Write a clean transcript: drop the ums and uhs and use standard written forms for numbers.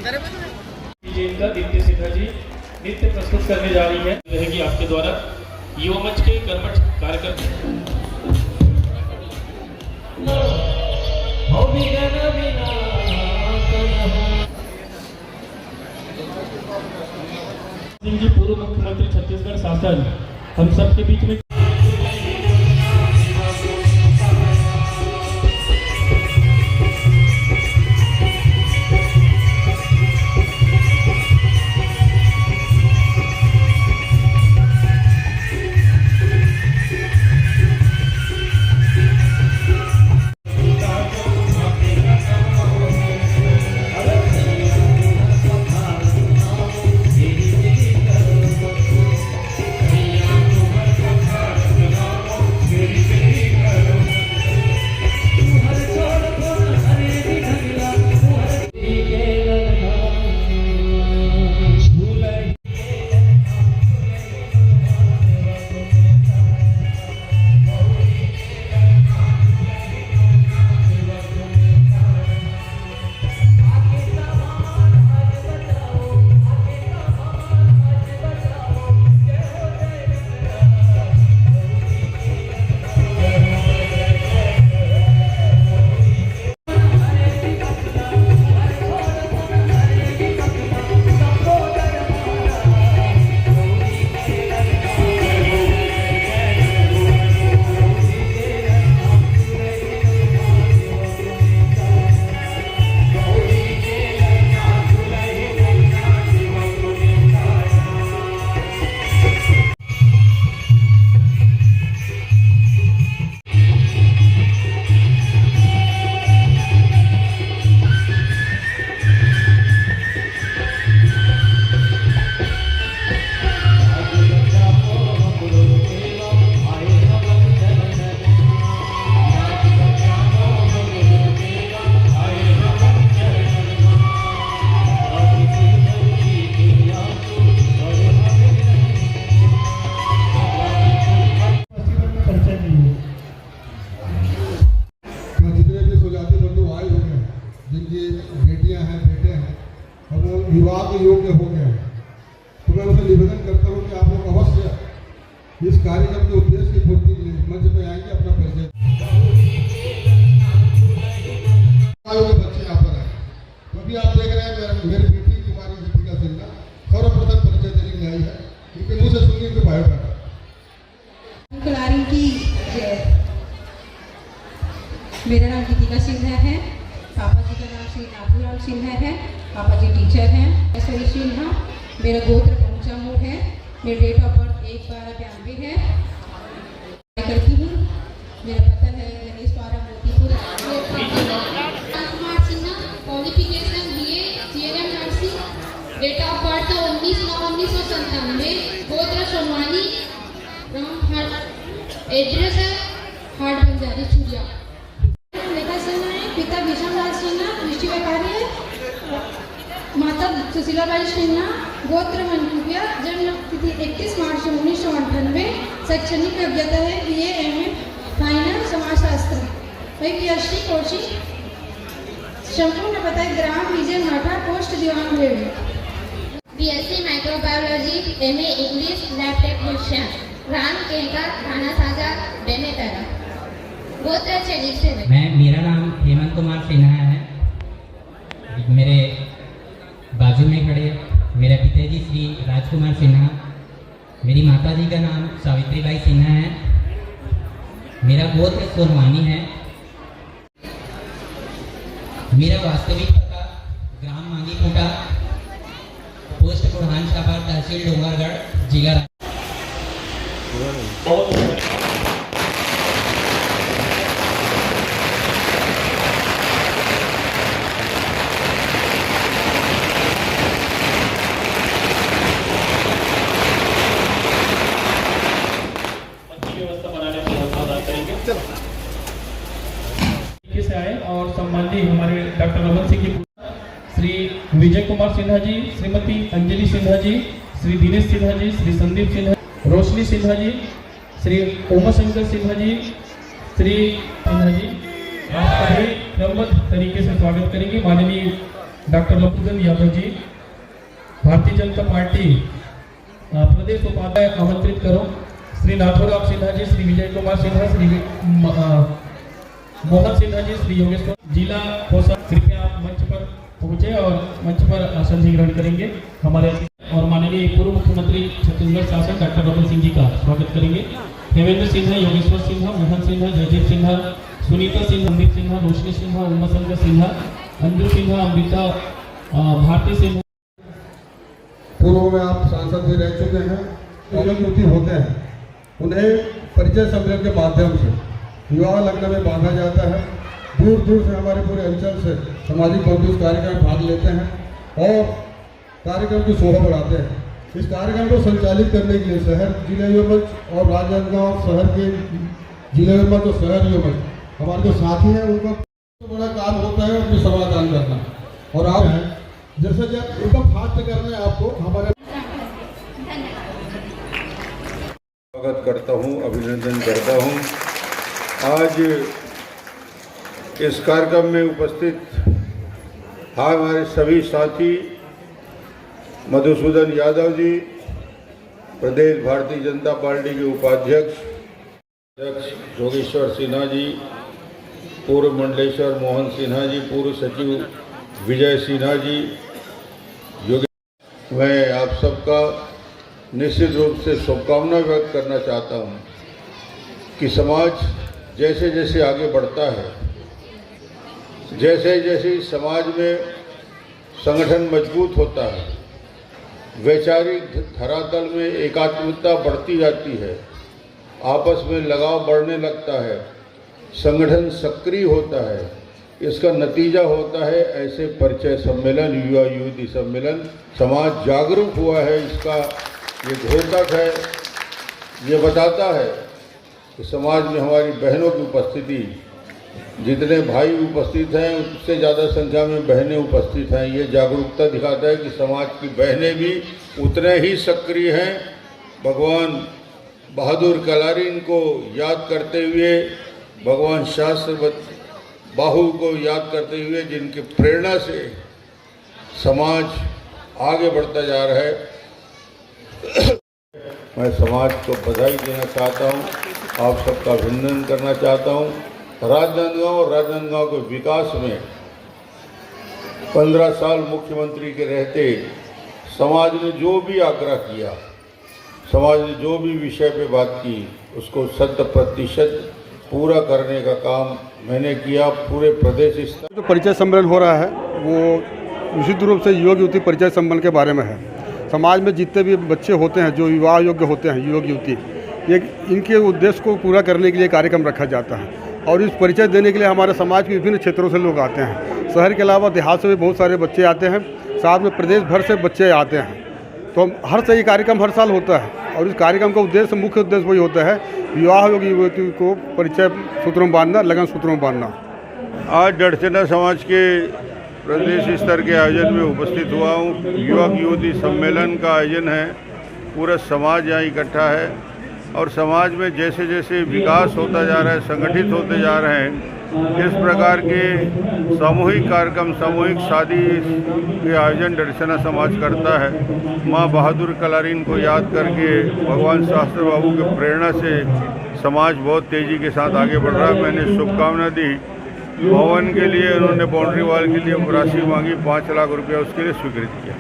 इनका दीप्ति सिन्हा जी नृत्य प्रस्तुत करने जा रही है रहेगी आपके द्वारा युवा मंच के कर्मठ कार्यकर्ता। जी पूर्व मुख्यमंत्री छत्तीसगढ़ शासन हम सब के बीच में बेटियां हैं बेटे हैं और वो विवाह के योग्य हो गए हैं, तो मैं उसे निवेदन करता हूँ कि आप लोग अवश्य इस कार्यक्रम के उद्देश्य की पूर्ति के लिए मंच में आएंगे, अपना परिचय। बच्चे यहाँ पर हैं, तो अभी आप देख रहे हैं मेरी बेटी कुमारी गीतिका सिन्हा सर्वप्रथम परिचय देने के लिए आई है, क्योंकि मुझे सुनिए तो बायोडाटा मेरा नाम गीतिका सिन्हा है, पापा जी का नाम श्री नाथूराम सिन्हा है, पापा जी टीचर हैं। ऐश्वरी सिन्हा, मेरा गोत्र पहुँचा मूल है, मेरी डेट ऑफ बर्थ 1/12/92 है, करती हूँ। मेरा पता है Ganesh Para Motipur. Kumar Sinha, qualification BA CLM nursing, date of birth 19/9/1997, गोत्र सोनवानी, एड्रेस है हाट बंजारी चुरिया। पिता विषमराज सिन्हा, कृषि व्यापारी है, माता सुशीलाबाई सिन्हा, गोत्र मनकुबिया, जन्म तिथि 31 मार्च 1998, शैक्षणिक योग्यता है BA MA फाइनल समाजशास्त्र, PhD कोचिंग। संपूर्ण पता है ग्राम विजय माठा, पोस्ट दीवान रेड। BSc microbiology, MA English, lab technician, Ram Kelkar, थाना साजा, बेमेतरा। मेरा नाम हेमंत कुमार सिन्हा है। मेरे बाजू में खड़े मेरे पिताजी श्री राजकुमार सिन्हा, मेरी माताजी का नाम सावित्रीबाई सिन्हा है, मेरा गोत्र सोनवानी है, मेरा वास्तविक पता ग्राम मांगीपुटा, पोस्ट बुरहान शाहबाद, तहसील डोंगरगढ़, जिला। से आए और सम्मानित हमारे डॉक्टर रमन सिंह जी, श्री विजय कुमार सिन्हा जी, श्रीमती अंजलि सिन्हा जी, श्री दिनेश सिन्हा जी, श्री संदीप सिन्हा, रोशनी सिन्हा जी, श्री उमाशंकर सिन्हा जी, श्री सिन्हा जी, आपका भी क्रमबद्ध तरीके से स्वागत करेंगे। माननीय डॉक्टर लपुदन यादव जी, भारतीय जनता पार्टी प्रदेश उपाध्यक्ष आमंत्रित करो। श्री नाथूराम सिन्हा जी, श्री विजय कुमार सिन्हा, श्री मोहन सिन्हा जी, श्री योगेश्वर जिला कोषाध्यक्ष, कृपया आप मंच पर पहुंचे और मंच पर आसन ग्रहण करेंगे। हमारे और माननीय पूर्व मुख्यमंत्री छत्तीसगढ़ शासन डॉक्टर रमन सिंह जी का स्वागत करेंगे। हेमेंद्र सिन्हा, योगेश्वर सिन्हा, मोहन सिन्हा, जयदीप सिन्हा, सुनीता सिन्हा, अमृत सिन्हा, रोशनी सिन्हा, उमाशंकर सिन्हा, अंजू सिन्हा, अमृता भारती सिन्हा। पूर्व में आप सांसद भी रह चुके हैं। युवती होते हैं, उन्हें परिचय सम्मेलन के माध्यम से विवाह लग्न में बांधा जाता है। दूर दूर से हमारे पूरे अंचल से सामाजिक बंधु इस कार्यक्रम में भाग लेते हैं और कार्यक्रम की शोभा बढ़ाते हैं। इस कार्यक्रम को संचालित करने के लिए शहर जिला युवा मंच और राजनांदगांव शहर के जिला युवा मंच और शहर युवा मंच हमारे जो साथी हैं उनका सबसे बड़ा काम होता है अपनी समाधान करना। और आप हैं जैसे जब एकदम फास्ट करना है आपको हमारे स्वागत करता हूं, अभिनंदन करता हूं। आज इस कार्यक्रम में उपस्थित हमारे सभी साथी मधुसूदन यादव जी, प्रदेश भारतीय जनता पार्टी के उपाध्यक्ष योगेश्वर सिन्हा जी, पूर्व मंडलेश्वर मोहन सिन्हा जी, पूर्व सचिव विजय सिन्हा जी, मैं आप सबका निश्चित रूप से शुभकामना व्यक्त करना चाहता हूं कि समाज जैसे जैसे आगे बढ़ता है, जैसे जैसे समाज में संगठन मजबूत होता है, वैचारिक धरातल में एकात्मता बढ़ती जाती है, आपस में लगाव बढ़ने लगता है, संगठन सक्रिय होता है, इसका नतीजा होता है ऐसे परिचय सम्मेलन, युवा युवती सम्मेलन। समाज जागरूक हुआ है, इसका ये घोषक है, ये बताता है कि समाज में हमारी बहनों की उपस्थिति, जितने भाई उपस्थित हैं उससे ज़्यादा संख्या में बहनें उपस्थित हैं। ये जागरूकता दिखाता है कि समाज की बहनें भी उतने ही सक्रिय हैं। भगवान बहादुर कलारीन को याद करते हुए, भगवान शास्त्र बाहु को याद करते हुए, जिनकी प्रेरणा से समाज आगे बढ़ता जा रहा है, मैं समाज को बधाई देना चाहता हूं, आप सबका अभिनंदन करना चाहता हूं। राजनांदगांव और राजनांदगांव के विकास में 15 साल मुख्यमंत्री के रहते समाज ने जो भी आग्रह किया, समाज ने जो भी विषय पे बात की, उसको 100% पूरा करने का काम मैंने किया। पूरे प्रदेश स्तर जो परिचय सम्मेलन हो रहा है वो निश्चित रूप से युवक युवती परिचय सम्मेलन के बारे में है। समाज में जितने भी बच्चे होते हैं जो विवाह योग्य होते हैं, युवक युवती, ये इनके उद्देश्य को पूरा करने के लिए कार्यक्रम रखा जाता है। और इस परिचय देने के लिए हमारे समाज के विभिन्न क्षेत्रों से लोग आते हैं। शहर के अलावा देहात से भी बहुत सारे बच्चे आते हैं, साथ में प्रदेश भर से बच्चे आते हैं। तो हर से ये कार्यक्रम हर साल होता है और इस कार्यक्रम का उद्देश्य, मुख्य उद्देश्य वही होता है, विवाह योग्य युवती को परिचय सूत्रों में बांधना, लगन सूत्रों में बांधना। आज डड़सेना समाज के प्रदेश स्तर के आयोजन में उपस्थित हुआ हूँ। युवक युवती सम्मेलन का आयोजन है, पूरा समाज यहाँ इकट्ठा है और समाज में जैसे जैसे विकास होता जा रहा है, संगठित होते जा रहे हैं, इस प्रकार के सामूहिक कार्यक्रम, सामूहिक शादी के आयोजन डड़सेना समाज करता है। माँ बहादुर कलारीन को याद करके, भगवान शास्त्र बाबू की प्रेरणा से समाज बहुत तेज़ी के साथ आगे बढ़ रहा है। मैंने शुभकामना दी। भवन के लिए उन्होंने बाउंड्री वॉल के लिए राशि मांगी, 5 लाख रुपया उसके लिए स्वीकृत किया।